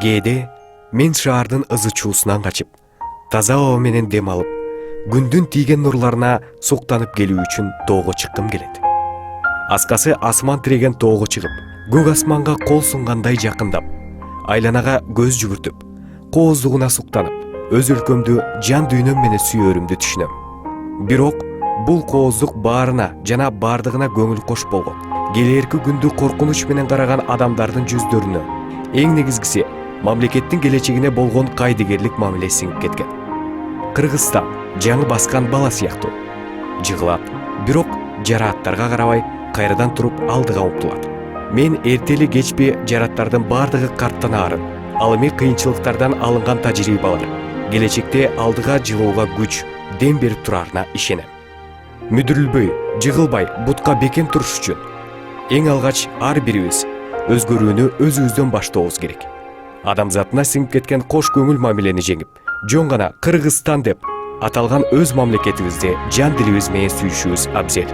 Кээде мен шаардын ызы чуусунан качып, таза аба менен дем алып, күндүн тийген нурларына суктанып келүү үчүн тоого чыккым келет. Аскасы асман тиреген тоого чыгып, көк асманга кол сунгандай жакындап, айланага көз жүгүртүп, кооздугуна суктанып, өз өлкөмдү жан дүйнөм менен сүйөрүмдү түшүнөм. Бирок бул кооздук баарына жана бардыгына көңүл кош болгон. Келээрки күндү коркунуч менен караган адамдардын жүздөрүнө, эң негизгиси мамлекеттин келечегине болгон кайдыгерлик мамиле сиңип кеткен. Кыргызстан жаңы баскан бала сыяктуу. Жыгылат, бирок жарааттарга карабай кайрадан туруп алдыга умтулат. Мен эртели кечпи жараттардын бардыгы карттан арын, ал эми кыйынчылыктардан алынган тажрыйбалар келечекте алдыга жылууга күч, дем берип турарына ишенем. Мүдүрүлбөй, жыгылбай бутка бекем туруш үчүн эң алгач ар бирибиз өзгөрүүнү өзүбүздөн баштообуз керек. Адамзатына сиңип кеткен кош көңүл мамилени жеңип, жөн гана Кыргызстан деп аталган өз мамлекетибизди жан дилибиз менен сүйүшүбүз абзел.